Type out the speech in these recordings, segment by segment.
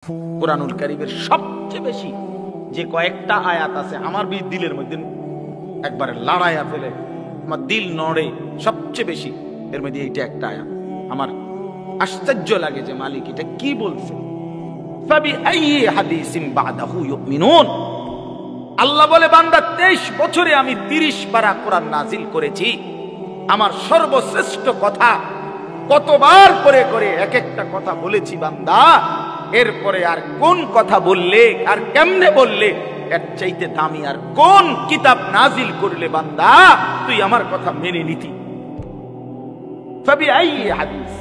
কুরআনুল কারীমের সবচেয়ে বেশি যে কয়েকটা আয়াত আছে আমার দিলের মধ্যে একবারে লড়াইয়া ফেলে, আমার দিল নড়ে সবচেয়ে বেশি, এর মধ্যে এইটা একটা আয়াত। আমার আশ্চর্য লাগে যে মালিক এটা কি বলছে। ফাবিআইয়ি হাদিসিন বাদাহু ইউমিনুন। আল্লাহ বলে, বান্দা 23 বছরে আমি 30 পারা কোরআন নাজিল করেছি। আমার সর্বশ্রেষ্ঠ কথা কতবার করে করে এক একটা কথা বলেছি বান্দা, এরপরে আর কোন কথা বললে আর কেমনে বললে এর চাইতে দামি আর কোন কিতাব নাজিল করলে বান্দা তুই আমার কথা মেনে নিতি। ফাবিআইয়ি হাদিস,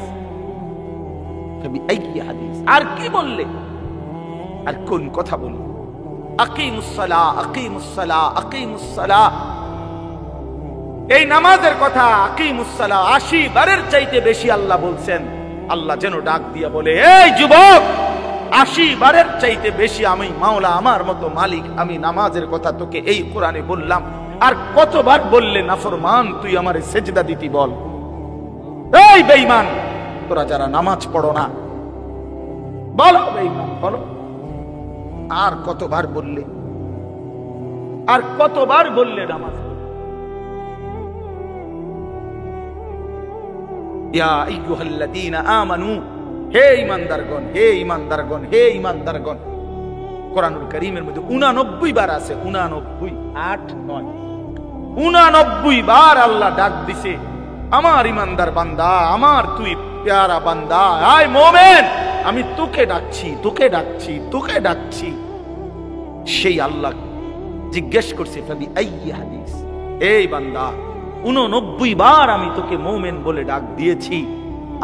ফাবিআইয়ি হাদিস, আর কি বললে আর কোন কথা বললে। আকিমুস সালাহ, আকিমুস সালাহ, আকিমুস সালাহ, এই নামাজের কথা আকিমুস সালাহ 80 বারের চাইতে বেশি আল্লাহ বলছেন। আল্লাহ যেন ডাক দিয়া বলে, এই যুবক, 80 বারের চাইতে বেশি আমি মাওলা, আমার মতো মালিক, আমি নামাজের কথা তোকে এই কোরআনে বললাম। আর কতবার বললে নাফরমান তুই আমারে সেজদা দিতি বল। এই বেঈমান, তোরা যারা নামাজ পড়ো না, বলো বেঈমান বলো, আর কতবার বললে, আর কতবার বললে নামাজ। ইয়া আইয়ুহাল্লাযীনা আমানু, হে ঈমানদারগণ, হে ঈমানদারগণ, হে ঈমানদারগণ। কোরআনুল কারীমের মধ্যে 89 বার আছে, 89, 8, 9, 89 বার আল্লাহ ডাক দিছে, আমার ঈমানদার বান্দা, আমার তুই প্যারা বান্দা, আয় মোমেন, আমি তোকে ডাকছি, তোকে ডাকছি, তোকে ডাকছি। সেই আল্লাহ জিজ্ঞেস করছে, ফাবিআইয়ি হাদিস, এই বান্দা 89 বার আমি তোকে মোমেন বলে ডাক দিয়েছি,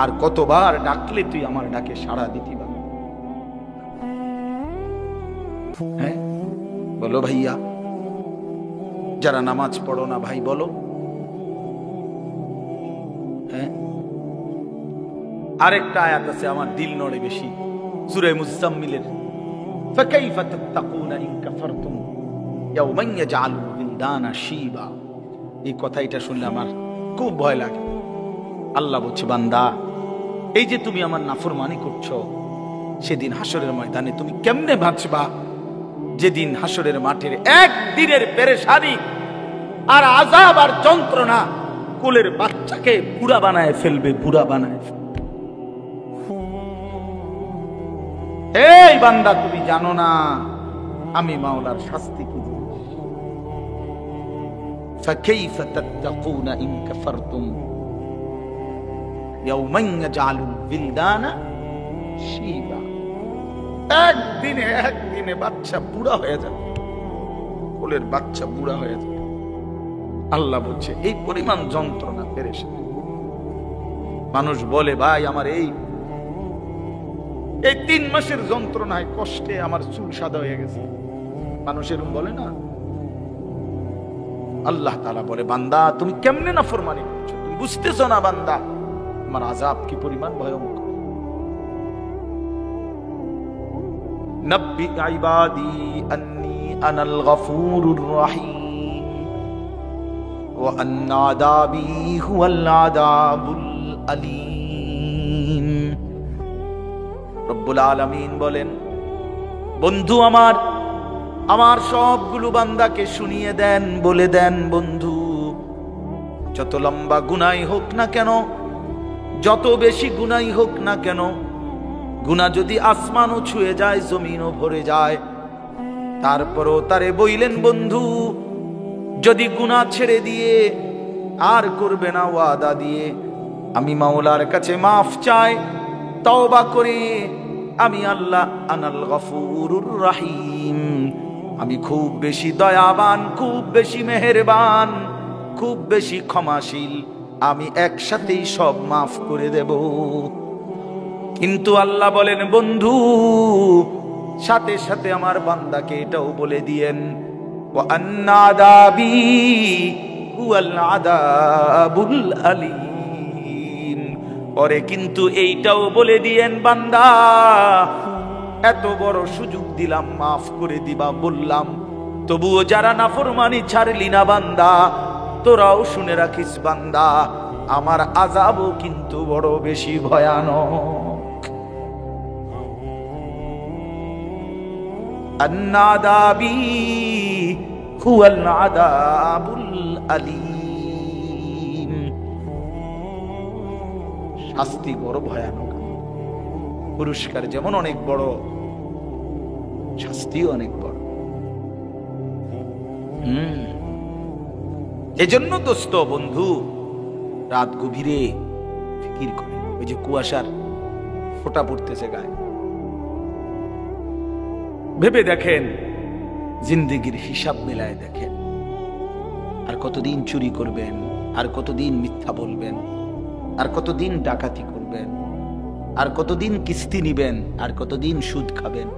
আর কতবার ডাকলে তুই আমার ডাকে সাড়া দিতি বা। হ্যাঁ বলো ভাইয়া, যারা নামাজ পড়ো না ভাই বলো। হ্যাঁ আরেকটা আয়াত আছে আমার দিল নড়ে বেশি, সূরা মুজাম্মিলের, ফাকাইফা তাত্তাকুনা ইন কাফারতুম ইয়াওমান ইয়াজআলুল বিলদানা শিবা। এই কথাটা শুনলে আমার খুব ভয় লাগে। আল্লাহ বলছে, বান্দা এই যে তুমি আমার নাফরমানি করছো, সেদিন হাসরের ময়দানে তুমি কেমনে বাঁচবা, যেদিন হাসরের মাঠের একদিনের পেরেশানি আর আযাব আর যন্ত্রণা কোলের বাচ্চাকে বুড়া বানায় ফেলবে, বুড়া বানায় ফেলবে। এই বান্দা তুমি জানো না আমি মাওলার শাস্তি কি জিনিস। ফাকাইফা তাত্তাকুনা ইন কাফারতুম ইয়াওমান ইয়াজআলুল বিলদানা শিবা। একদিনে বাচ্চা বুড়া হয়ে যাবে, কোলের বাচ্চা বুড়া হয়ে যাবে। আল্লাহ বলছে এই পরিমাণ যন্ত্রণা পেরেশানি। মানুষ বলে, ভাই আমার এই 3 মাসের যন্ত্রণায় কষ্টে আমার চুল সাদা হয়ে গেছে, মানুষ এরকম বলে না। আল্লাহ তাআলা বলে, বান্দা তুমি কেমনে নাফরমানি করছো, তুমি বুঝতেছো না বান্দা আমার আযাব কি পরিমাণ ভয়ঙ্কর। নব্বি ইবাদি আন্নী আনাল গফুরুর রহিম ওয়া আন্না আযাবি হুয়াল আযাবুল আলীম। রব্বুল আলামিন বলেন, বন্ধু আমার, আমার সবগুলো বান্দাকে শুনিয়ে দেন, বলে দেন, বন্ধু যত লম্বা গুনাহ হোক না কেন, যত বেশি গুনাহ হোক না কেন, গুনাহ যদি আসমানও ছুঁয়ে যায়, জমিনও ভরে যায়, তারপরও তারে বইলেন, বন্ধু যদি গুনাহ ছেড়ে দিয়ে আর করবে না ওয়াদা দিয়ে, আমি মাওলার কাছে মাফ চাই, তওবা করে, আমি আল্লাহ আনাল গফুরুর রহিম, আমি খুব বেশি দয়াবান, খুব বেশি মেহেরবান, খুব বেশি ক্ষমাশীল, আমি একসাথেই সব মাফ করে দেব। কিন্তু আল্লাহ বলেন, বন্ধু সাথে সাথে আমার বান্দাকে এটাও বলে দিয়েন, ওয়া আন্না আযাবি হুয়াল আযাবুল আলীম। পরে কিন্তু এইটাও বলে দিয়েন, বান্দা এত বড় সুযোগ দিলাম, মাফ করে দিবা বললাম, তবুও যারা নাফরমানি ছাড়লি না বান্দা, তোরাও শুনে রাখিস বান্দা, আমার আযাবও কিন্তু বড় বেশি ভয়ানক। আন্নাদাবি হুয়াল আযাবুল আলীম। শাস্তি বড় ভয়ানক, পুরস্কার যেমন অনেক বড়, শাস্তিও অনেক বড়। এজন্য দোস্ত বন্ধু, রাত গভীরে ফিকির করে, ওই যে কুয়াশার ফোঁটা পড়তেছে গায়ে, ভেবে দেখেন, জিন্দেগির হিসাব মেলায় দেখেন, আর কতদিন চুরি করবেন, আর কতদিন মিথ্যা বলবেন, আর কতদিন ডাকাতি করবেন, আর কতদিন কিস্তি নিবেন, আর কতদিন সুদ খাবেন,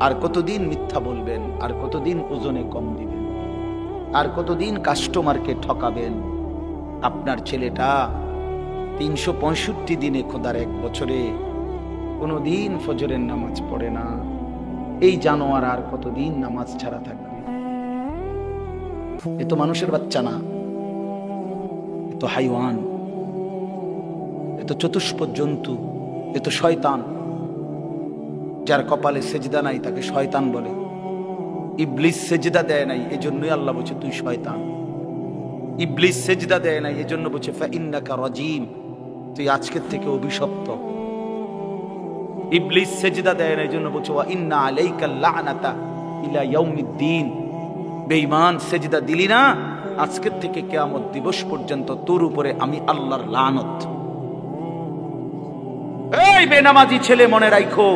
আর কতদিন মিথ্যা বলবেন, আর কতদিন ওজনে কম দিবেন, আর কতদিন কাস্টমারকে ঠকাবেন। আপনার ছেলেটা 365 দিনে, খোদার এক বছরে কোনদিন ফজরের নামাজ পড়ে না। এই জানোয়ার আর কতদিন নামাজ ছাড়া থাকবে? এ তো মানুষের বাচ্চা না, এ তো হাইওয়ান, এ তো চতুষ্পদ জন্তু, এ তো শয়তান। যার কপালে সেজদা নাই তাকে শয়তান বলে। ইবলিস সেজদা দেয় নাই, এজন্যই আল্লাহ বলছে তুই শয়তান। ইবলিস সেজদা দেয় নাই, এজন্য বলছে ফাইন্নাকা রাজিম, তুই আজকের থেকে অভিশপ্ত। ইবলিস সেজদা দেয় না, এজন্য বলছে ওয়া ইন্না আলাইকা লানাতা ইলা ইয়াউমিদ্দিন, বেঈমান সেজদা দিলি না, আজকের থেকে কিয়ামত দিবস পর্যন্ত তোর উপরে আমি আল্লাহর লানত। এই বেনামাজি ছেলে, মনে রাখো,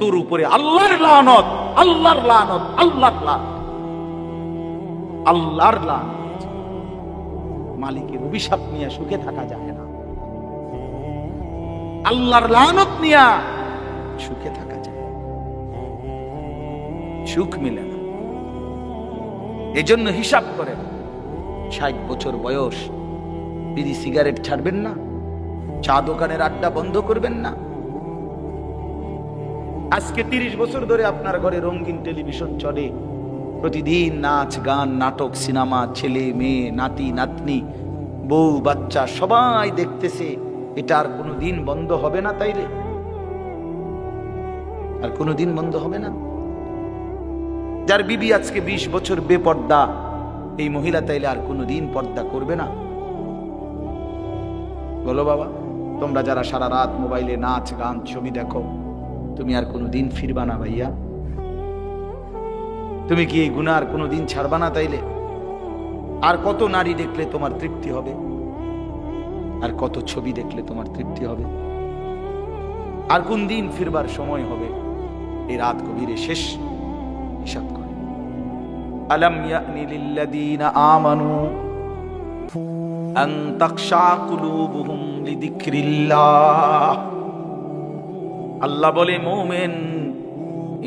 তোর উপরে আল্লাহর লানত, আল্লাহর লানত, আল্লাহর লানত, আল্লাহর লানত। মালিকের অভিশাপ নিয়ে সুখে থাকা যায় না, আল্লাহর লানত নিয়ে সুখে থাকা যায়, সুখ মিলে না। এজন্য হিসাব করে 60 বছর বয়স, বিড়ি সিগারেট ছাড়বেন না, চা দোকানের আড্ডা বন্ধ করবেন না। আজকে 30 বছর ধরে আপনার ঘরে রঙিন টেলিভিশন চলে, প্রতিদিন নাচ গান নাটক সিনেমা, ছেলে মেয়ে নাতি নাতনি বউ বাচ্চা সবাই দেখতেছে, এটা আর কোনোদিন বন্ধ হবে না? তাইলে আর কোনোদিন বন্ধ হবে না? যার বিবি আজকে 20 বছর বেপর্দা, এই মহিলা তাইলে আর কোনোদিন পর্দা করবে না? বলো বাবা, তোমরা যারা সারা রাত মোবাইলে নাচ গান ছবি দেখো, তুমি আর কোনোদিন ফিরবা না ভাইয়া? তুমি কি এই গুনাহ আর কোনোদিন ছাড়বা না? তাইলে আর কত নারী দেখলে তোমার তৃপ্তি হবে? আর কত ছবি দেখলে তোমার তৃপ্তি হবে? আর কোন দিন ফিরবার সময় হবে? এই রাত গভীরে শেষ হিসাব করে। আলাম ইয়ানি লিল্লাযীনা আমানু আন তাখশা কুলুবুহুম লিযিকরিল্লাহ। আল্লাহ বলে, মুমিন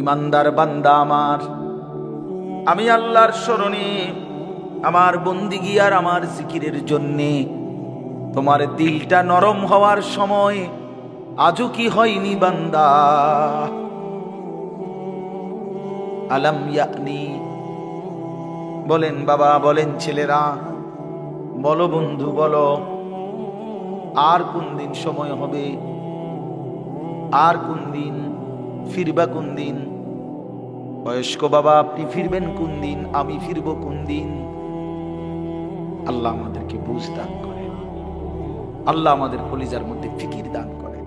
ইমানদার বান্দা আমার, আমি আল্লাহর স্মরণে, আমার বন্দিগি আর আমার জিকিরের জন্যে তোমার দিলটা নরম হওয়ার সময় আজও কি হয়নি বান্দা? আলাম ইয়ানি, বলেন বাবা, বলেন ছেলেরা, বলো বন্ধু, বলো, আর কোন দিন সময় হবে? আর কোন দিন ফিরবা? কোন দিন? বয়স্ক বাবা, আপনি ফিরবেন কোন দিন? আমি ফিরবো কোন দিন? আল্লাহ আমাদেরকে বুঝ দান করে, আল্লাহ আমাদের কলিজার মধ্যে ফিকির দান করে।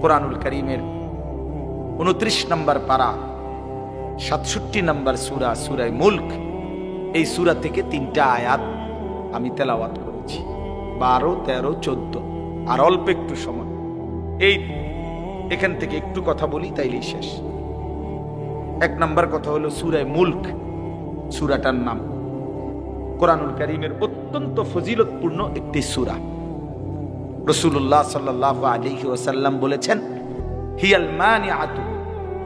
কোরআনুল কারীমের 29 নম্বর পারা, 67 নম্বর সূরা, সূরা মুলক, এই সূরা থেকে 3টা আয়াত আমি তেলাওয়াত করেছি, 12, 13, 14। আর অল্প একটু সময়, এই এখান থেকে একটু কথা বলি তাইলেই শেষ। 1 নম্বর কথা হলো সূরা মুলক, সূরাটার নাম। কোরআনুল কারীমের অত্যন্ত ফজিলতপূর্ণ একটি সূরা। রাসূলুল্লাহ সাল্লাল্লাহু আলাইহি ওয়াসাল্লাম বলেছেন, হিয়াল মানিআতু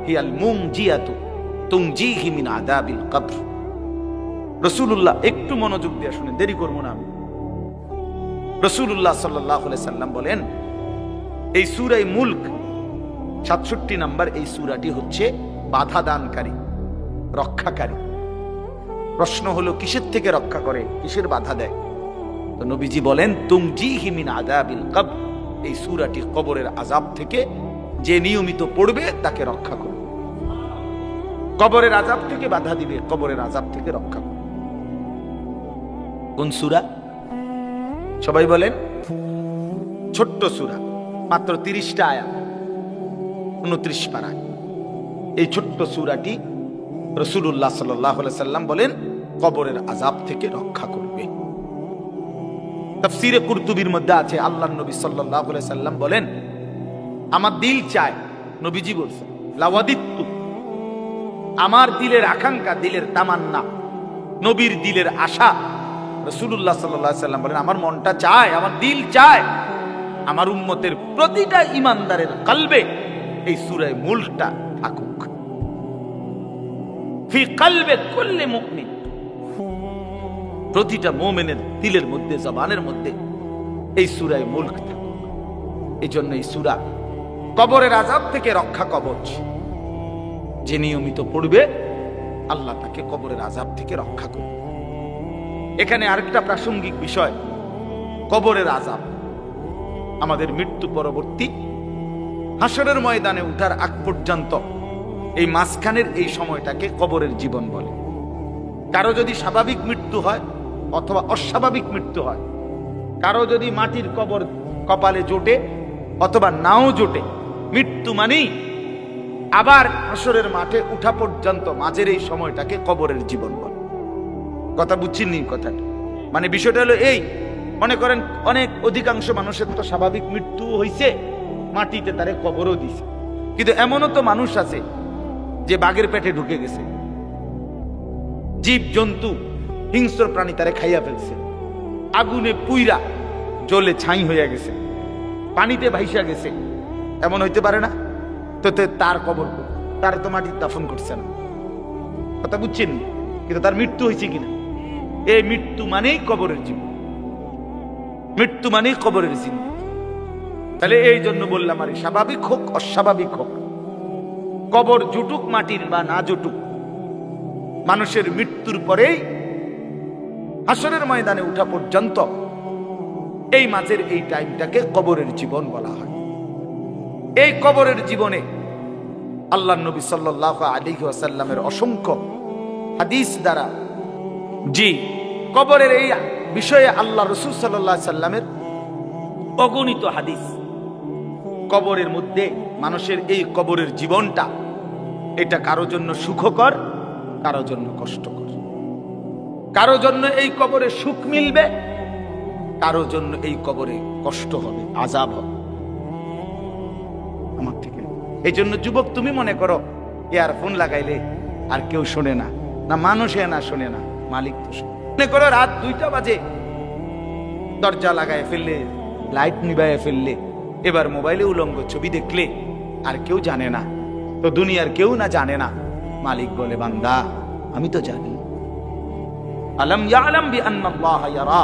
হিয়াল মুনজিয়াতু তুনজিহি মিন আযাবিল কবর। রাসূলুল্লাহ, একটু মনোযোগ দিয়ে শুনেন, দেরি করব না আমি। রাসূলুল্লাহ সাল্লাল্লাহু আলাইহি সাল্লাম বলেন, এই সূরা মুলক 67 নম্বর এই সূরাটি হচ্ছে বাধা দানকারী, রক্ষাকারী। প্রশ্ন হলো, কিসের থেকে রক্ষা করে, কিসের বাধা দেয়? তো নবীজি বলেন, তুনজিহি মিন আযাবিল কবর, এই সূরাটি কবরের আযাব থেকে যে নিয়মিত পড়বে তাকে রক্ষা করবে। কবরের আযাব থেকে বাধা দিবে, কবরের আযাব থেকে রক্ষা করবে। কোন সূরা? সবাই বলেন। ছোট্ট সূরা, মাত্র 30টা আয়াত, 29 পারায়। এই ছোট্ট সূরাটি রাসূলুল্লাহ সাল্লাল্লাহু আলাইহি সাল্লাম বলেন কবরের আযাব থেকে রক্ষা করবে। তাফসীরে কুরতুবীর মধ্যে আছে, আল্লাহর নবী সাল্লাল্লাহু আলাইহি সাল্লাম বলেন, আমার দিল চায়, নবীজি বলছেন, লাওয়াদিত্তু, আমার দিলের আকাঙ্ক্ষা, দিলের তামান্না, নবীর দিলের আশা, রাসূলুল্লাহ সাল্লাল্লাহু আলাইহি সাল্লাম বলেন, আমার মনটা চায়, আমার দিল চায়, আমার উম্মতের প্রতিটা ঈমানদারের কলবে এই সূরা মুলকটা থাকুক। ফি কলবে কুল্লি মুমিন, প্রতিটা মুমিনের দিলের মধ্যে, জবানের মধ্যে এই সূরা মুলক থাকুক। এই জন্য এই সূরা কবরের আযাব থেকে রক্ষা কবচ। যে নিয়মিত পড়বে আল্লাহ তাকে কবরের আযাব থেকে রক্ষা করবে। এখানে আরেকটা প্রাসঙ্গিক বিষয়, কবরের আযাব আমাদের মৃত্যু পরবর্তী হাসরের ময়দানে উঠার আগ পর্যন্ত এই মাঝখানের এই সময়টাকে কবরের জীবন বলে। কারো যদি স্বাভাবিক মৃত্যু হয় অথবা অস্বাভাবিক মৃত্যু হয়, কারো যদি মাটির কবর কপালে জোটে অথবা নাও জোটে, মৃত্যু মানেই আবার হাসরের মাঠে উঠা পর্যন্ত মাঝের এই সময়টাকে কবরের জীবন বলে। কথা বুঝছেন নি কথাটা? মানে বিষয়টা হলো এই, মনে করেন অনেক অধিকাংশ মানুষের তো স্বাভাবিক মৃত্যু হয়েছে, মাটিতে তারে কবরও দিছে, কিন্তু এমনও তো মানুষ আছে যে বাঘের পেটে ঢুকে গেছে, জীব জন্তু হিংস্র প্রাণী তারে খাইয়া ফেলছে, আগুনে পুইরা জ্বলে ছাই হইয়া গেছে, পানিতে ভাইসা গেছে, এমন হইতে পারে না? তো তার কবর, তার তো মাটি দাফন করছে না। কথা বুঝছেন? কিন্তু তার মৃত্যু হয়েছে কিনা? এই মৃত্যু মানেই কবরের জীবন, মৃত্যু মানেই কবরের জীবন। তাহলে এই জন্য বললাম, আর স্বাভাবিক হোক অস্বাভাবিক হোক, কবর জুটুক মাটির বা না জুটুক, মানুষের মৃত্যুর পরেই হাসরের ময়দানে উঠা পর্যন্ত এই মাঝের এই টাইমটাকে কবরের জীবন বলা হয়। এই কবরের জীবনে আল্লাহর নবী সাল্লাল্লাহু আলাইহি ওয়াসাল্লামের অসংখ্য হাদিস দ্বারা, জি, কবরের এই বিষয়ে আল্লাহ রাসূল সাল্লাল্লাহু আলাইহি সাল্লামের অগণিত হাদিস। কবরের মধ্যে মানুষের এই কবরের জীবনটা, এটা কারো জন্য সুখকর, কারো জন্য কষ্টকর, কারো জন্য এই কবরে সুখ মিলবে, কারো জন্য এই কবরে কষ্ট হবে, আযাব হবে। আমার থেকে এই জন্য যুবক, তুমি মনে করো ইয়ারফোন লাগাইলে আর কেউ শোনে না, না মানুষে না শোনে না, মালিক তো শোনে। মনে করো রাত 2টা বাজে, দরজা লাগায় ফেললে, লাইট নিভাইয়া ফেললে, এবার মোবাইলে উলঙ্গ ছবি দেখলে আর কেউ জানে না, তো দুনিয়ার কেউ না জানে না, মালিক বলে, বান্দা আমি তো জানি। আলাম ইয়ালাম বিআন্নাল্লাহ ইয়ারা,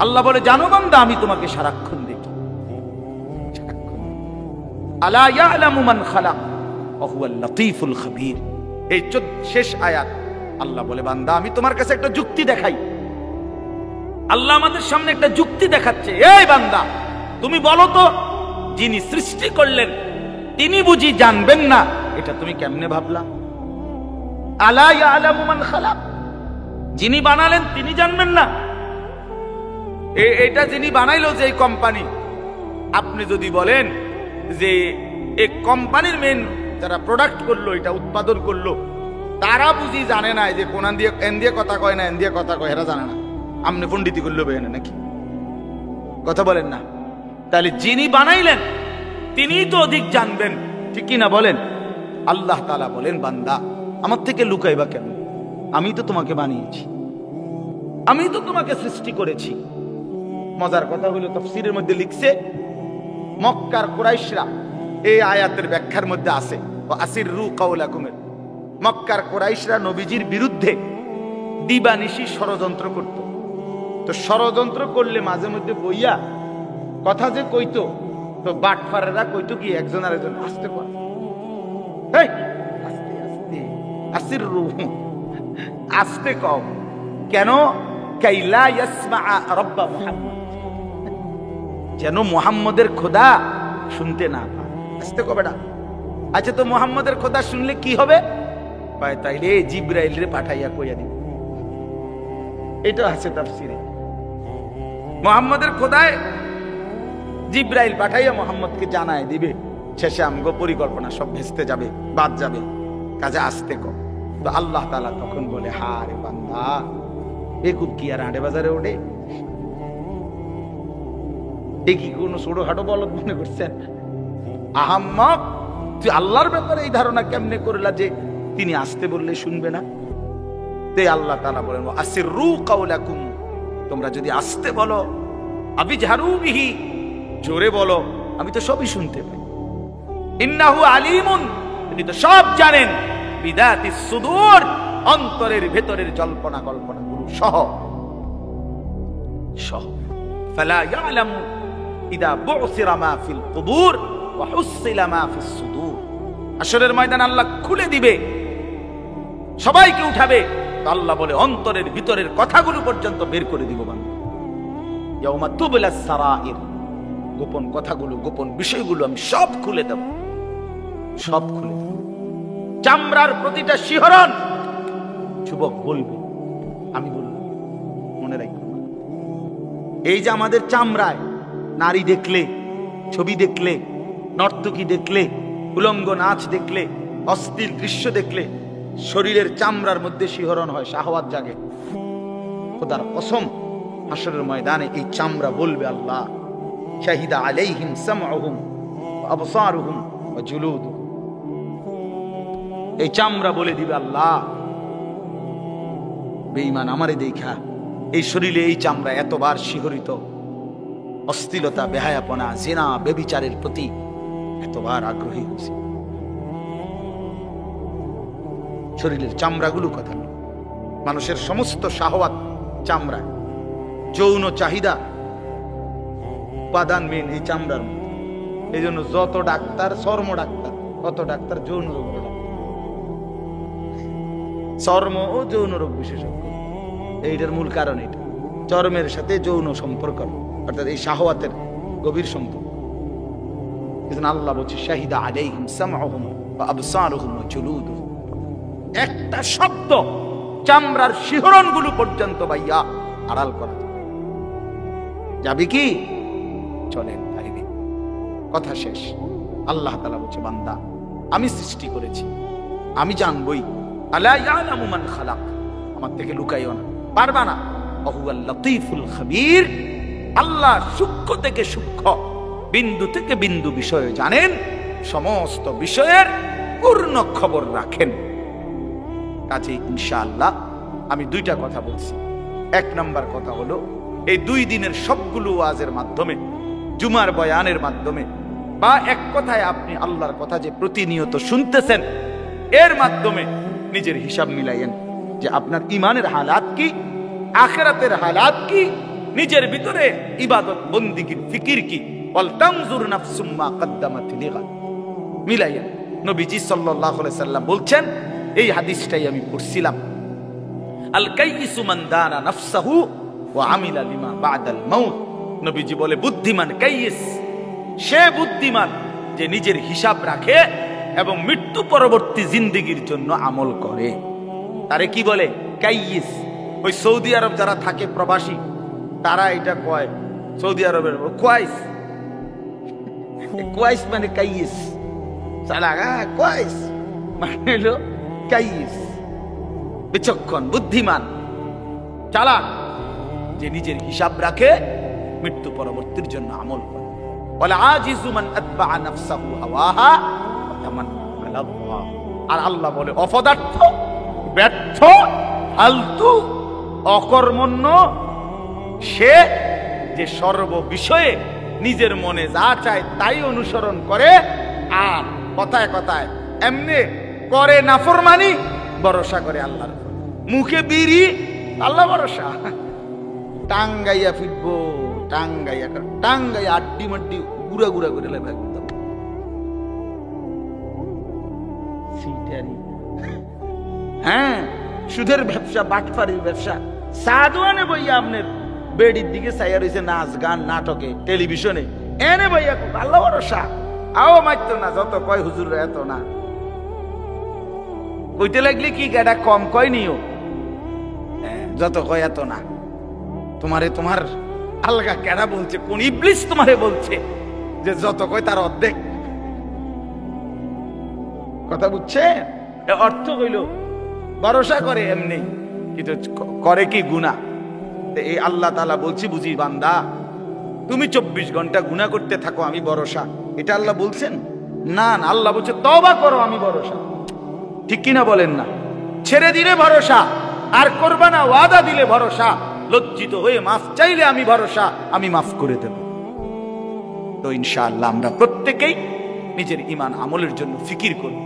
আল্লাহ বলে, জানো বান্দা আমি তোমাকে সারাক্ষণ দেখি। আলা ইয়ালামু মান খালাক ওয়া হুয়াল লাতীফুল খাবীর। এই শেষ আয়াত আল্লাহ বলে, বান্দা আমি তোমার কাছে একটা যুক্তি দেখাই। আল্লাহ আমাদের সামনে একটা যুক্তি দেখাচ্ছে, এই বান্দা তুমি বলো তো, যিনি সৃষ্টি করলেন তিনি বুঝি জানবেন না? এটা তুমি কেমনে ভাবলা? আলা ইয়ালামু মান খালাক, যিনি বানালেন তিনি জানবেন না? এটা যিনি বানাইলো, যে কোম্পানি, আপনি যদি বলেন যে এই কোম্পানির মেন যারা প্রোডাক্ট করলো, এটা উৎপাদন করলো, তারা বুঝি জানে না যে কোন দিয়ে এন দিয়ে কথা কয় না, এন দিয়ে কথা কয়, এরা জানে না, আপনি পণ্ডিতি করলো বেনে নাকি? কথা বলেন না? তাহলে যিনি বানাইলেন তিনিই তো অধিক জানবেন, ঠিক কিনা বলেন? আল্লাহ তাআলা বলেন, বান্দা আমার থেকে লুকাইবা কেন? আমি তো তোমাকে বানিয়েছি, আমি তো তোমাকে সৃষ্টি করেছি। মজার কথা হলো, তাফসীরের মধ্যে লিখছে, মক্কার কুরাইশরা এই আয়াতের ব্যাখ্যার মধ্যে আছে, আসিররু কাওলাকুম, মক্কার কুরাইশরা নবীজির বিরুদ্ধে দিবানিশি ষড়যন্ত্র করত। তো ষড়যন্ত্র করলে মাঝে মধ্যে বইয়া কথা যে কইতো, তো বাটফারেরা কইতো কি, একজন আরেকজন আস্তে কর, এই আস্তে আস্তে, আসিররু, আস্তে কও কেন? কাইলা ইয়াসমা রাব্বা মুহাম্মদ, যেন মুহাম্মদের খোদা শুনতে না পায়। আস্তে কও বেটা, আচ্ছা তো মুহাম্মাদের কথা শুনলে কি হবে? তাইলে জিব্রাইল রে পাঠাইয়া কইয়া দিব। এটা আছে তাফসীরে। মুহাম্মাদের খোদায় জিব্রাইল পাঠাইয়া মুহাম্মদকে জানায় দিবে, শেষে আমগো পরিকল্পনা সব ভেস্তে যাবে, বাদ যাবে, কাজে আসতে কর। তো আল্লাহ তাআলা তখন বলে, হারে বান্দা, বেকুব কি আর আড়ে বাজারে ওঠে? এ কি কোনো ছোটখাটো বলদ মনে করছেন? আহাম্মক, তুই আল্লাহর ব্যাপারে এই ধারণা কেমনে করলা যে তিনি আসতে বললে শুনবে না? তে আল্লাহ তাআলা বলেন, আসিররু কাওলাকুম, তোমরা যদি আসতে বলো, আবিজহারু বিহি, জোরে বলো, আমি তো সবই শুনতে পাই। ইন্নাহু আলিমুন, তিনি তো সব জানেন, বিদাতিস সুদূর, অন্তরের ভেতরের জল্পনা কল্পনাগুলো সহ সহ। ফালা ইয়ালামু ইদা বুসিরা মা ফিল কুবুর ওয়া হুসিলা মা ফিস সুদূর। হাশরের ময়দান আল্লাহ খুলে দিবে, সবাইকে উঠাবে, তো আল্লাহ বলে অন্তরের ভিতরের কথাগুলো পর্যন্ত বের করে দিব। বান্দা, ইয়াউমা তুবলাস সারাইর, গোপন কথাগুলো, গোপন বিষয়গুলো আমি সব খুলে দেব, সব খুলে দেব। চামড়ার প্রতিটা শিহরণ যুবক বলবে, আমি বললাম। মনে রাখবেন, এই যে আমাদের চামড়ায় নারী দেখলে, ছবি দেখলে, নর্তকী দেখলে, উলঙ্গ নাচ দেখলে, অশ্লীল দৃশ্য দেখলে শরীরের চামড়ার মধ্যে শিহরণ হয়, শাহওয়াত জাগে। খোদার কসম, হাশরের ময়দানে এই চামড়া বলবে, আল্লাহ শাহিদা আলাইহিম সামউহুম ওয়া আবসারুহুম ওয়া জুলুদুহুম। এই চামড়া বলে দিবে, আল্লাহ বেঈমান আমারে দেখা এই শরীরে, এই চামড়া এতবার শিহরিত, অশ্লীলতা, বেহায়াপনা, জিনা, ব্যভিচারের প্রতি এতবার আগ্রহী হয়েছে। শরীরের চামড়াগুলো কথা, মানুষের সমস্ত শাহওয়াত চামড়ায়, যৌন চাহিদা উপাদান মেন এই চামড়ার মধ্যে। এই জন্য যত ডাক্তার চর্ম ডাক্তার, কত ডাক্তার যৌন রোগ, চর্ম ও যৌন রোগ বিশেষজ্ঞ। এইটার মূল কারণ এটা, চর্মের সাথে যৌন সম্পর্ক, অর্থাৎ এই শাহওয়াতের গভীর সম্পর্ক। এজন্য আল্লাহ বলছে, শাহিদা আলাইহিম সামউহুম ওয়া আবসারুহুম ওয়া জুলুদুহুম। একটা শব্দ চামড়ার শিহরণগুলো পর্যন্ত ভাইয়া আড়াল করা যাবে কি? চলেন তাইলে কথা শেষ। আল্লাহ তাআলা বলছে, বান্দা আমি সৃষ্টি করেছি, আমি জানবই। আলা ইয়ালামু মান খালাক, আমার থেকে লুকাইও না, পারবা না। ওহুয়াল লতীফুল খাবীর, আল্লাহ সূক্ষ্ম থেকে সূক্ষ্ম, বিন্দু থেকে বিন্দু বিষয় জানেন, সমস্ত বিষয়ের পূর্ণ খবর রাখেন। কাজে ইনশাআল্লাহ আমি দুইটা কথা বলছি। এক নাম্বার কথা হলো, এই 2 দিনের সবগুলো ওয়াজের মাধ্যমে, জুমার বয়ানের মাধ্যমে, বা এক কথায় আপনি আল্লাহর কথা যে প্রতিনিয়ত শুনতেছেন, এর মাধ্যমে নিজের হিসাব মিলাইয়েন যে আপনার ইমানের হালাত কি, আখিরাতের হালাত কি, নিজের ভিতরে ইবাদত বন্দিগির ফিকির কি। ওয়াল তানজুর নাফসুম মা কদ্দামাত লিগাদ, মিলাইয়েন। নবীজি সাল্লাল্লাহু আলাইহি সাল্লাম বলছেন, এই হাদিসটাই আমি পড়ছিলাম, আল কাইয়িসু মান দানা নাফসাহু ওয়া আমিলা লিমা বাদাল মাউত। নবীজি বলে, বুদ্ধিমান কাইয়িস, সে বুদ্ধিমান যে নিজের হিসাব রাখে এবং মৃত্যু পরবর্তী জিন্দেগির জন্য আমল করে। তারে কি বলে? কাইয়িস। ওই সৌদি আরব যারা থাকে প্রবাসী, তারা এটা কয়, সৌদি আরবের কোয়াইস, কোয়াইস মানে কাইয়িস, সালাগা কোয়াইস মানে হলো কাইয়িস, বিচক্ষণ, বুদ্ধিমান, চালাক, যে নিজের হিসাব রাখে, মৃত্যু পরবর্তীর জন্য আমল করে। ওয়ালা আজিজু মান আতবা নাফসাহু হাওয়াহা ওয়া তামান্না আলা আল্লাহ। আর আল্লাহ বলে, অপদার্থ, ব্যর্থ, ফালতু, অকর্মণ্য সে যে সর্ব বিষয়ে নিজের মনে যা চায় তাই অনুসরণ করে, আর কথায় কথায় এমনি করে নাফরমানি, ভরসা করে আল্লাহর উপর, মুখে বিড়ি, আল্লাহ ভরসা, টাঙ্গাইয়া ফিরবো, টাঙ্গাইয়া টাঙ্গাইয়া আড্ডি মাড্ডি গুড়া গুড়া করে লাগবে একদম। হ্যাঁ, সুদের ব্যবসা, বাটফারির ব্যবসা, সাধুয়ানে বইয়া আপনার বেডির দিকে চাইয়া রয়েছে, নাচ গান নাটকে টেলিভিশনে, এনে বইয়া আল্লাহ ভরসা, আও মারতো না, যত কয় হুজুর এত না। কইতে লাগলে কি এটা কম কয় নিও, যত কয় এত না। তোমারে তোমার আলগা কেডা বলছে, কোন ইবলিস তোমারে বলছে যে যত কয় তার অর্ধেক? কথা বুঝছে? অর্থ হইল ভরসা করে এমনি, কিন্তু করে কি গুনাহ। এই আল্লাহ তাআলা বলছি বুঝি বান্দা তুমি 24 ঘন্টা গুনাহ করতে থাকো আমি ভরসা, এটা আল্লাহ বলছেন? না না, আল্লাহ বলছে তওবা করো আমি ভরসা। ঠিক কিনা বলেন না? ছেড়ে দিলে ভরসা, আর করবা না ওয়াদা দিলে ভরসা, লজ্জিত হয়ে মাফ চাইলে আমি ভরসা, আমি মাফ করে দেব। তো ইনশাআল্লাহ আমরা প্রত্যেকেই নিজের ঈমান আমলের জন্য ফিকির করব।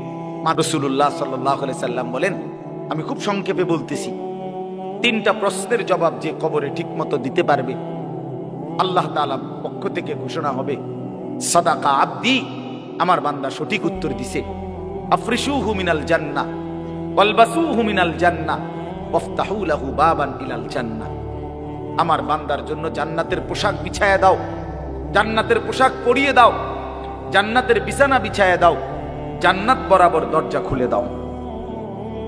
মা রাসূলুল্লাহ সাল্লাল্লাহু আলাইহি সাল্লাম বলেন, আমি খুব সংক্ষেপে বলতেছি, 3টা প্রশ্নের জবাব যে কবরে ঠিকমতো দিতে পারবে, আল্লাহ তাআলার পক্ষ থেকে ঘোষণা হবে সাদাকা আব্দি, আমার বান্দা সঠিক উত্তর দিছে। আফরিশুহু মিনাল জান্নাহ ওয়ালবাসুহু মিনাল জান্নাহ ওয়াফতাহু লাহু বাবান ইলাল জান্নাহ। আমার বান্দার জন্য জান্নাতের পোশাক বিছায়া দাও, জান্নাতের পোশাক পরিয়ে দাও, জান্নাতের বিছানা বিছায়া দাও, জান্নাত বরাবর দরজা খুলে দাও।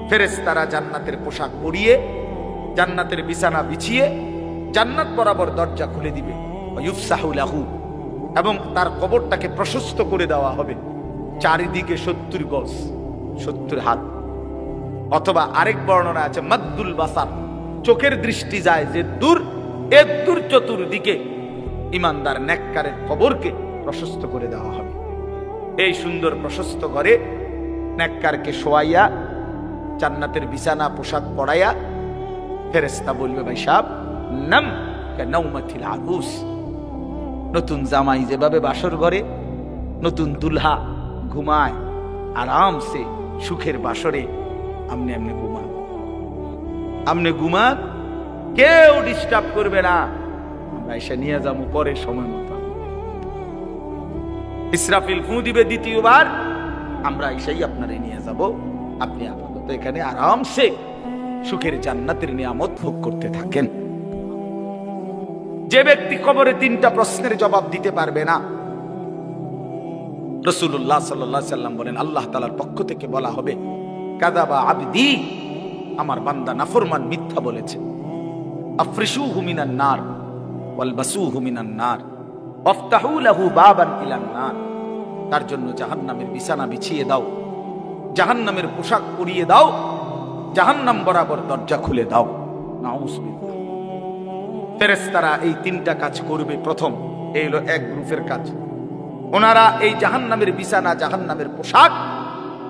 ফেরেশতারা জান্নাতের পোশাক পরিয়ে, জান্নাতের বিছানা বিছিয়ে জান্নাত বরাবর দরজা খুলে দিবে। ইউফসাহু লাহু, এবং তার কবরটাকে প্রশস্ত করে দেওয়া হবে, চারিদিকে 70 গজ, 70 হাত। অথবা আরেক বর্ণনা আছে মাদ্দুল বাসার, চোখের দৃষ্টি যায় যে দূর, এর দূর চতুর্দিকে ইমানদার নেককারের কবরকে প্রশস্ত করে দেওয়া হবে। এই সুন্দর প্রশস্ত ঘরে নেককারকে শোয়াইয়া, জান্নাতের বিছানা পোশাক পরাইয়া ফেরেশতা বলবে, ভাই সাহেব নাম কানাউমাতিল আরুস। নতুন জামাই যেভাবে বাসর ঘরে নতুন দুলহা ঘুমায় আরামসে সুখের বাসরে, আমনে আমনে ঘুমান, আমনে ঘুমান, কেউ ডিস্টার্ব করবে না। আমরা এসে নিয়ে যাবো পরে সময় মতো। ইসরাফিল ফু দিবে দ্বিতীয়বার, আমরা এসেই আপনারে নিয়ে যাব, আপনি আপাতত এখানে আরামসে সুখের জান্নাতের নিয়ামত ভোগ করতে থাকেন। যে ব্যক্তি কবরে 3টা প্রশ্নের জবাব দিতে পারবে না, রাসূলুল্লাহ সাল্লাল্লাহু আলাইহি সাল্লাম বলেন আল্লাহ তাআলার পক্ষ থেকে বলা হবে কাযাবা আবদি, আমার বান্দা নাফরমান মিথ্যা বলেছে। আফরিশুহু মিনান নার ওয়ালবাসুহু মিনান নার ওয়াফতাহু লাহু বাবান ইলান নার। তার জন্য জাহান্নামের বিছানা বিছিয়ে দাও, জাহান্নামের পোশাক পরিয়ে দাও, জাহান্নাম বরাবর দরজা খুলে দাও। নাউযুবিল্লাহ। ফেরেশতারা এই 3টা কাজ করবে। প্রথম, এই হলো এক গ্রুপের কাজ, ওনারা এই জাহান্নামের বিছানা, জাহান্নামের পোশাক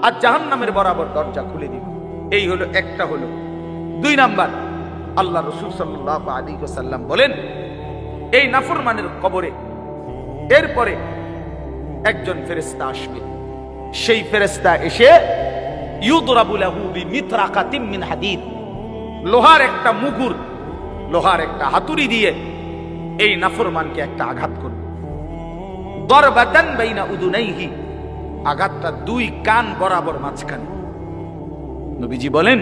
আর জাহান্নামের বরাবর দরজা খুলে দিবে। এই হলো একটা। হলো 2 নাম্বার, আল্লাহ রাসূল সাল্লাল্লাহু আলাইহি ওয়াসাল্লাম বলেন এই নাফরমানের কবরে এরপরে একজন ফেরেশতা আসবে। সেই ফেরেশতা এসে ইউদরাবু লাহু বিমিতরাকাতিম মিন হাদিদ, লোহার একটা মুগুর, লোহার একটা হাতুড়ি দিয়ে এই নাফরমানকে একটা আঘাত করবে। দরবাতান বাইনা উদুনাইহি, আঘাতটা 2 কান বরাবর মাঝখানে। নবীজি বলেন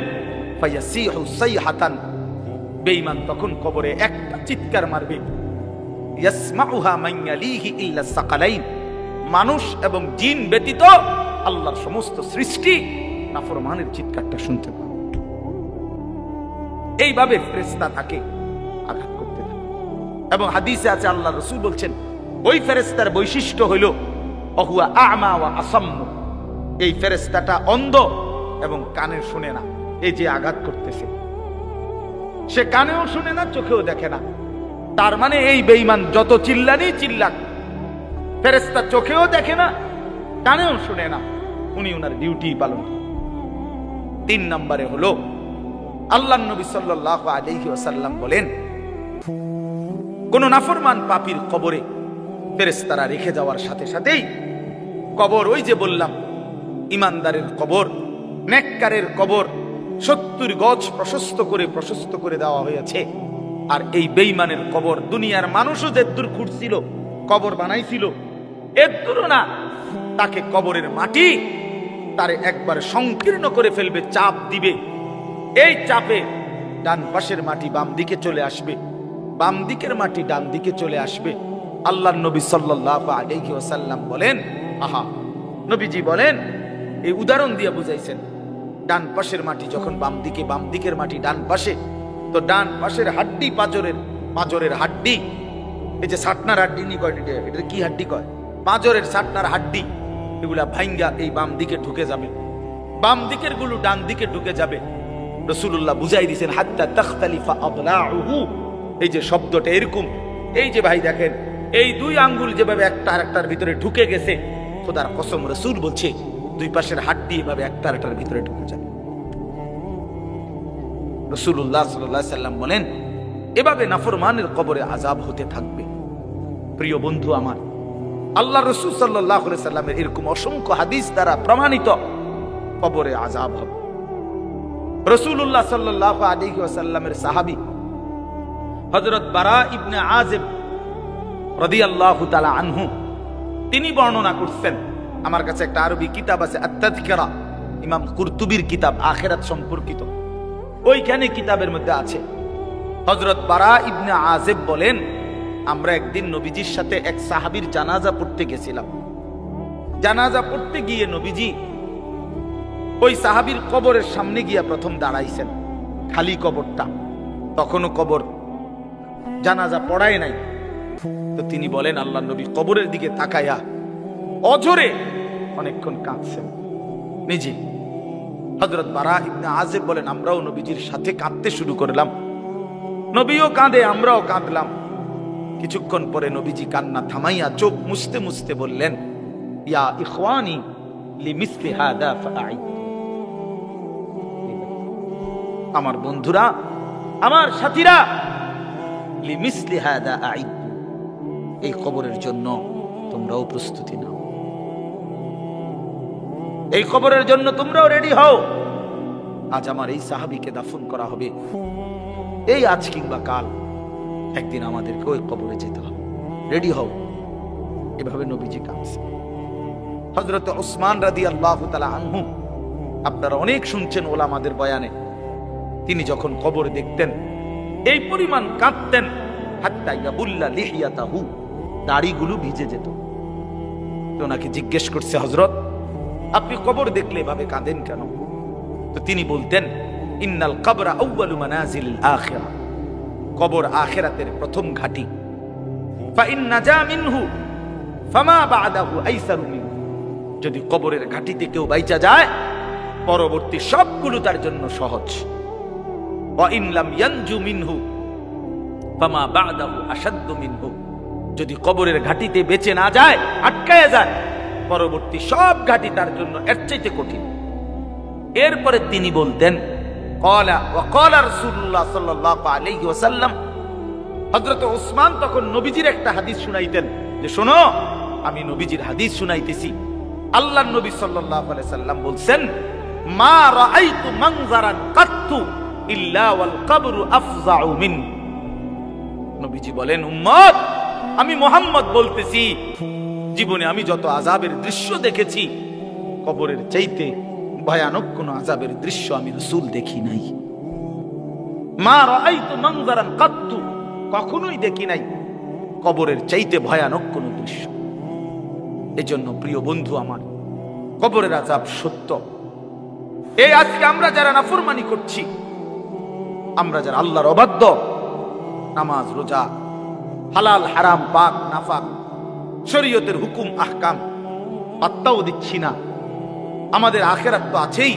ফায়াসিহু সাইহাতান, বেঈমান তখন কবরে একটা চিৎকার মারবে, ইয়াসমাউহা মান ইয়ালিহি ইল্লা সাকালাইন, মানুষ এবং জিন ব্যতীত আল্লাহর সমস্ত সৃষ্টি নাফরমানের চিৎকারটা শুনতে পাবে। এইভাবে ফেরেশতা তাকে আঘাত করতে থাকে। এবং হাদিসে আছে আল্লাহ রাসূল বলছেন ওই ফেরেশতার বৈশিষ্ট্য হইল অহুয়া আ'মা ওয়া আসাম্মু, এই ফেরেশতাটা অন্ধ এবং কানে শুনে না। এই যে আঘাত করতেছে, সে কানেও শুনে না, চোখেও দেখে না। তার মানে এই বেঈমান যত চিল্লানি চিল্লাক, ফেরেশতা চোখেও দেখে না, কানেও শুনে না, উনি ওনার ডিউটি পালন করেন। 3 নম্বরে হলো আল্লাহর নবী সাল্লাল্লাহু আলাইহি ওয়াসাল্লাম বলেন কোন নাফরমান পাপীর কবরে ফেরেশতারা রেখে যাওয়ার সাথে সাথেই কবর, ওই যে বললাম ইমানদারের কবর, নেককারের কবর 70 গজ প্রশস্ত করে দেওয়া হয়েছে। আর এই বেঈমানের কবর দুনিয়ার মানুষও যে দূর খুঁড়ছিল, কবর বানাইছিল, এর দূরও না, তাকে কবরের মাটি তারে একবার সংকীর্ণ করে ফেলবে, চাপ দিবে। এই চাপে ডান পাশের মাটি বাম দিকে চলে আসবে, বাম দিকের মাটি ডান দিকে চলে আসবে। আল্লাহর নবী সাল্লাল্লাহু আলাইহি ওয়াসাল্লাম বলেন আহা, নবীজি বলেন, এই উদাহরণ দিয়ে বুঝাইছেন, ডান পাশের মাটি যখন বাম দিকে, বাম দিকের মাটি ডান পাশে, তো ডান পাশের হাড্ডি, পাঁজরের হাড্ডি, এই যে সাটনার হাড্ডি নি কয়, এটা কি হাড্ডি কয়, পাঁজরের সাটনার হাড্ডি, এগুলা ভাঙ্গা এই বাম দিকে ঢুকে যাবে, বাম দিকের গুলো ডান দিকে ঢুকে যাবে। রাসূলুল্লাহ বুঝাই দিয়েছেন হাত্তা তাখতালিফা আদলাউহু, এই যে শব্দটা এরকম, এই যে ভাই দেখেন, এই দুই আঙ্গুল যেভাবে একটা আরেকটার ভিতরে ঢুকে গেছে, খোদার কসম রাসূল বলছে দুই পাশের হাড্ডি এভাবে একটা আরেকটার ভিতরে ঢুকে যাবে। রাসূলুল্লাহ সাল্লাল্লাহু আলাইহি সাল্লাম বলেন, এভাবে নাফরমানের কবরে আযাব হতে থাকবে। প্রিয় বন্ধু আমার, আল্লাহ রাসূল সাল্লাল্লাহু আলাইহি সাল্লামের এরকম অসংখ্য হাদিস দ্বারা প্রমাণিত কবরে আযাব হবে। রাসূলুল্লাহ সাল্লাল্লাহু আলাইহি ওয়াসাল্লামের সাহাবী হযরত বারা ইবনে আযিব রাদিয়াল্লাহু তাআলা আনহু, তিনি বর্ণনা করছেন, আমার কাছে একটা আরবি কিতাব আছে আত-তাযকিরা, ইমাম কুরতুবীর কিতাব, আখিরাত সম্পর্কিত, ওইখানে কিতাবের মধ্যে আছে, হযরত বারা ইবনে আযিব বলেন, আমরা একদিন নবীজির সাথে এক সাহাবীর জানাজা পড়তে গেছিলাম। জানাজা পড়তে গিয়ে নবীজি ওই সাহাবীর কবরের সামনে গিয়া প্রথম দাঁড়াইছেন, খালি কবরটা, তখনও কবর জানাজা পড়ায় নাই। তো তিনি বলেন, আল্লাহর নবী কবরের দিকে তাকায়া অঝরে অনেকক্ষণ কাঁদছেন নিজে। হযরত বারা ইবনে আযিব বলেন, আমরাও নবীজির সাথে কাঁদতে শুরু করলাম, নবীও কাঁদে, আমরাও কাঁদলাম। কিছুক্ষণ পরে নবীজি কান্না থামাইয়া চোখ মুছতে মুছতে বললেন, ইয়া ইখওয়ানি লিমিসলি হাদা ফাআইদ, আমার বন্ধুরা, আমার সাথীরা, লিমিসলি হাদা আইদ, এই কবরের জন্য তোমরাও প্রস্তুতি নাও, এই কবরের জন্য তোমরাও রেডি হও। আজ আমার এই সাহাবীকে দাফন করা হবে, এই আজ কিংবা কাল একদিন আমাদেরকে ওই কবরে যেতে হবে, রেডি হও। এভাবে নবীজি কাঁদছে। হযরত উসমান রাদিয়াল্লাহু তাআলা আনহু, আপনারা অনেক শুনছেন ওলামাদের বয়ানে, তিনি যখন কবর দেখতেন এই পরিমাণ কাঁদতেন, হাত্তা ইয়াবুল্লা লিহিয়াতাহু, দাড়িগুলো ভিজে যেত। তো ওনাকে জিজ্ঞেস করছে, হযরত আপনি কবর দেখলে এভাবে কাঁদেন কেন? তো তিনি বলতেন, ইন্নাল কবরা আউয়ালু মানাজিলিল আখিরাহ, কবর আখিরাতের প্রথম ঘাঁটি। ফা ইন নাজা মিনহু ফামা বা'দাহু আইসারু মিনহু, যদি কবরের ঘাঁটিতে কেউ বাইচা যায়, পরবর্তী সবগুলো তার জন্য সহজ। ওয়া ইন লাম ইয়ানজু মিনহু ফামা বা'দাহু আশাদ্দু মিনহু, যদি কবরের ঘাঁটিতে বেঁচে না যায়, আটকায় যায়, পরবর্তী সব ঘাঁটি তার জন্য এর চাইতে কঠিন। এরপরে তিনি বলতেন, ক্বালা ওয়া ক্বালা রাসূলুল্লাহ সাল্লাল্লাহু আলাইহি ওয়াসাল্লাম, হযরত উসমান তখন নবীজির একটা হাদিস শুনাইতেন, যে শোনো, আমি নবীজির হাদিস শুনাইতেছি। আল্লাহর নবী সাল্লাল্লাহু আলাইহি সাল্লাম বলছেন, মা রাআইতু মানজারান কাত্তু ইল্লা ওয়াল কবরু আফযাউ মিন। নবীজি বলেন, উম্মত, আমি মুহাম্মদ বলতেছি, জীবনে আমি যত আযাবের দৃশ্য দেখেছি, কবরের চাইতে ভয়ানক কোন আযাবের দৃশ্য আমি রাসূল দেখি নাই। মা রাআইতু মানজারান কাত্তু, কখনোই দেখি নাই কবরের চাইতে ভয়ানক কোন দৃশ্য। এজন্য প্রিয় বন্ধু আমার, কবরের আযাব সত্য। এই আজকে আমরা যারা নাফরমানি করছি, আমরা যারা আল্লাহর অবাধ্য, নামাজ রোজা, হালাল হারাম, পাক নাফাক, শরীয়তের হুকুম আহকাম পাত্তাও দিচ্ছি না, আমাদের আখিরাত তো আছেই,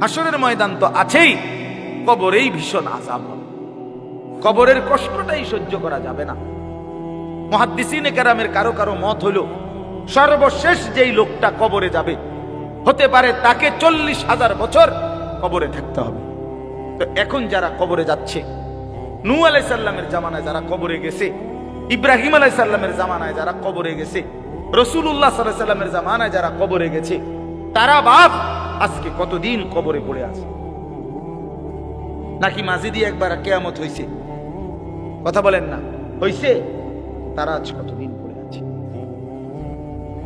হাসরের ময়দান তো আছেই, কবরেই ভীষণ আযাব হবে, কবরের কষ্টটাই সহ্য করা যাবে না। মুহাদ্দিসিনে কেরামের কারো কারো মত হলো, সর্বশেষ যেই লোকটা কবরে যাবে, হতে পারে তাকে 40,000 বছর কবরে থাকতে হবে। তো এখন যারা কবরে যাচ্ছে, নূহ আলাইহিস সালামের জামানায় যারা কবরে গেছে, ইব্রাহিম আলাইহিস সালামের জামানায় যারা কবরে গেছে, রাসূলুল্লাহ সাল্লাল্লাহু আলাইহি সাল্লামের জামানায় যারা কবরে গেছে, তারা বাপ আজকে কতদিন কবরে পড়ে আছে? নাকি মাঝে দিয়ে একবার কিয়ামত হইছে? কথা বলেন না, হইছে? তারা আজ কতদিন পড়ে আছে?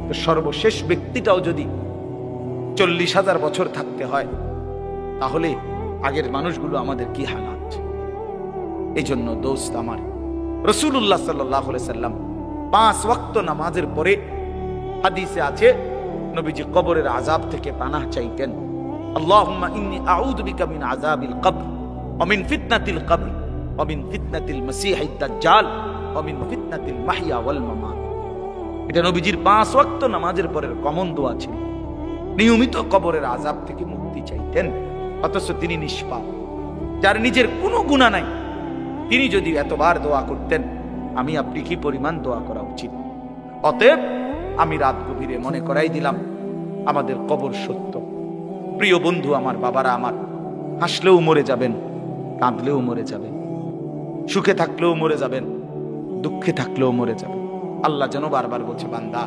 তো সর্বশেষ ব্যক্তিটাও যদি 40,000 বছর থাকতে হয়, তাহলে আগের মানুষগুলো আমাদের কি হালাত? এই জন্য দোস্ত আমার, রাসূলুল্লাহ সাল্লাল্লাহু আলাইহি সাল্লাম 5 ওয়াক্ত নামাজের পরে হাদিসে আছে নবীজি কবরের আযাব থেকে পানাহ চাইতেন। আল্লাহুম্মা ইন্নী আউযু বিকা মিন আযাবিল কবর ওয়া মিন ফিতনাতিল কবর ওয়া মিন ফিতনাতিল মাসীহিদ দাজ্জাল ওয়া মিন ফিতনাতিল মাহইয়া ওয়াল মামাত। এটা নবীজির 5 ওয়াক্ত নামাজের পরের কমন দোয়া ছিল। নিয়মিত কবরের আযাব থেকে মুক্তি চাইতেন। অথচ তিনি নিষ্পাপ, যার নিজের কোনো গুনাহ নাই, তিনি যদি এতবার দোয়া করতেন, আমি আপনি কি পরিমাণ দোয়া করা উচিত। অতএব আমি রাত গভীরে মনে করাই দিলাম আমাদের কবর সত্য। প্রিয় বন্ধু, আমার বাবারা আমার, হাসলেও মরে যাবেন, কাঁদলেও মরে যাবেন, সুখে থাকলেও মরে যাবেন, দুঃখে থাকলেও মরে যাবেন। আল্লাহ যেন বারবার বলছে, বান্দা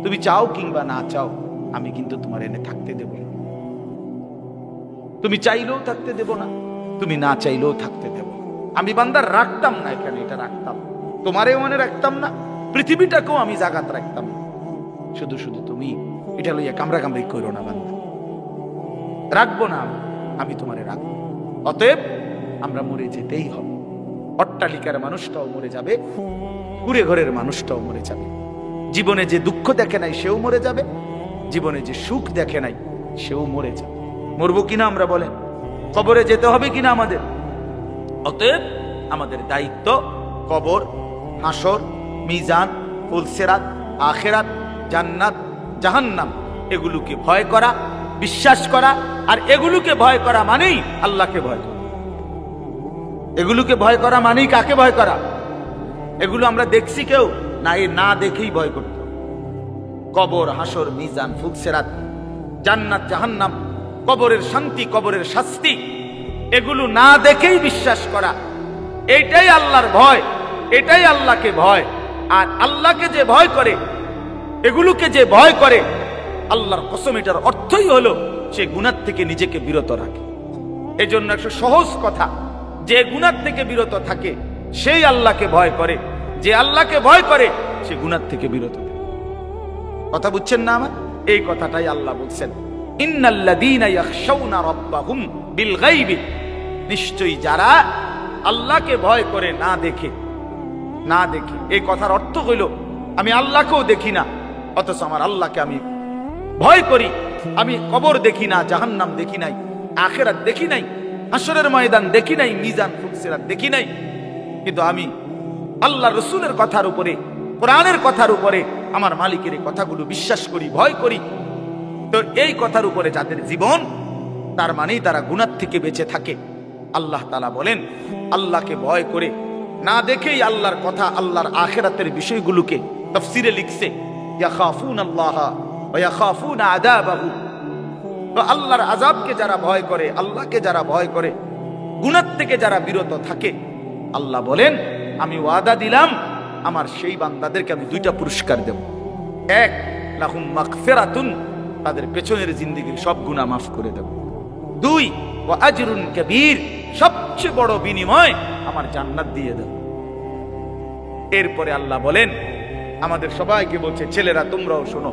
তুমি চাও কিংবা না চাও, আমি কিন্তু তোমার এনে থাকতে দেব না। তুমি চাইলেও থাকতে দেব না, তুমি না চাইলেও থাকতে দেব না। আমি বান্দার রাখতাম না, এখানে এটা রাখতাম, তোমারেও মনে রাখতাম না, পৃথিবীটাকেও আমি জাগাত রাখতাম না। শুধু শুধু তুমি এটা লইয়া কামড়া কামড়ি করো না বান্দা। রাখবো না, আমি তোমারে রাখবো। অতএব আমরা মরে যেতেই হবে। অট্টালিকার মানুষটাও মরে যাবে, কুড়ে ঘরের মানুষটাও মরে যাবে। জীবনে যে দুঃখ দেখে নাই সেও মরে যাবে, জীবনে যে সুখ দেখে নাই সেও মরে যাবে। মরবো কিনা আমরা বলেন? কবরে যেতে হবে কিনা আমাদের? অতএব আমাদের দায়িত্ব কবর, হাসর, মিজান, ফুলসিরাত, আখিরাত, জান্নাত, জাহান্নাম এগুলোকে ভয় করা, বিশ্বাস করা। আর এগুলোকে ভয় করা মানেই আল্লাহকে ভয় করা। এগুলোকে ভয় করা মানেই কাকে ভয় করা? এগুলো আমরা দেখছি কেউ না, এ না দেখেই ভয় করত। কবর, হাসর, মিজান, ফুলসিরাত, জান্নাত, জাহান্নাম, কবরের শান্তি, কবরের শাস্তি, এগুলো না দেখেই বিশ্বাস করা, এটাই আল্লাহর ভয়, এটাই আল্লাহকে ভয়। আর আল্লাহকে যে ভয় করে, এগুলোকে যে ভয় করে, আল্লাহর কসম এটার অর্থই হলো সে গুনাহ থেকে নিজেকে বিরত রাখে। এই জন্য একটা সহজ কথা, যে গুনাহ থেকে বিরত থাকে সেই আল্লাহকে ভয় করে, যে আল্লাহকে ভয় করে সে গুনাহ থেকে বিরত থাকে। কথা বুঝছেন না আমার? এই কথাটাই আল্লাহ বলছেন, ইন্নাল্লাযীনা ইয়াখশাউনা রাব্বাহুম বিল গায়বি, নিশ্চয়ই যারা আল্লাহকে ভয় করে না দেখে। না দেখে এই কথার অর্থ হইল আমি আল্লাহকেও দেখি না, অথচ আমার আল্লাহকে আমি ভয় করি। আমি কবর দেখি না, জাহান্নাম দেখি নাই, আখিরাত দেখি নাই, হাসরের ময়দান দেখি নাই, মিজান, ফুলসিরাত দেখি নাই, কিন্তু আমি আল্লাহ রসুলের কথার উপরে, কোরআনের কথার উপরে, আমার মালিকের এই কথাগুলো বিশ্বাস করি, ভয় করি। তো এই কথার উপরে যাদের জীবন, তার মানেই তারা গুনাহ থেকে বেঁচে থাকে। আল্লাহ তাআলা বলেন, আল্লাহকে ভয় করে না দেখেই আল্লাহর কথা, আল্লাহর আখিরাতের বিষয়গুলোকে তাফসীরে লিখছে, ইয়াখাফুনাল্লাহ ওয়া ইয়াখাফুনা আযাবাহু। তো আল্লাহর আযাবকে যারা ভয় করে, আল্লাহকে যারা ভয় করে, গুনাহ থেকে যারা বিরত থাকে, আল্লাহ বলেন আমি ওয়াদা দিলাম আমার সেই বান্দাদেরকে আমি 2টা পুরস্কার দেব। 1, লাহুম মাগফিরাতুন, তাদের পেছনের জিন্দেগীর সব গুনাহ মাফ করে দেব। 2, ওয়া আজরুন কাবীর, সবচেয়ে বড় বিনিময় আমার জান্নাত দিয়ে দেব। এরপরে আল্লাহ বলেন, আমাদের সবাইকে বলছে, ছেলেরা তোমরাও শোনো,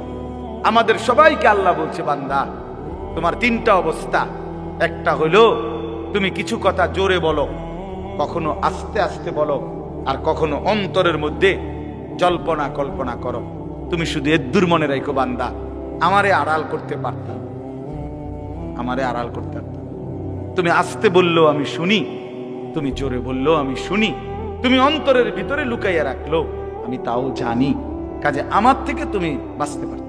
আমাদের সবাইকে আল্লাহ বলছে, বান্দা তোমার 3টা অবস্থা। একটা হলো তুমি কিছু কথা জোরে বলো, কখনো আস্তে আস্তে বলো, আর কখনো অন্তরের মধ্যে জল্পনা কল্পনা করো। তুমি শুধু এদ্দুর মনে রাখো, বান্দা আমারে আড়াল করতে পারতাম, আমারে আড়াল করতে পারতাম। তুমি আস্তে বললেও আমি শুনি, তুমি জোরে বললেও আমি শুনি, তুমি অন্তরের ভিতরে লুকাইয়া রাখলো আমি তাও জানি। কাজে আমার থেকে তুমি বাঁচতে পারত।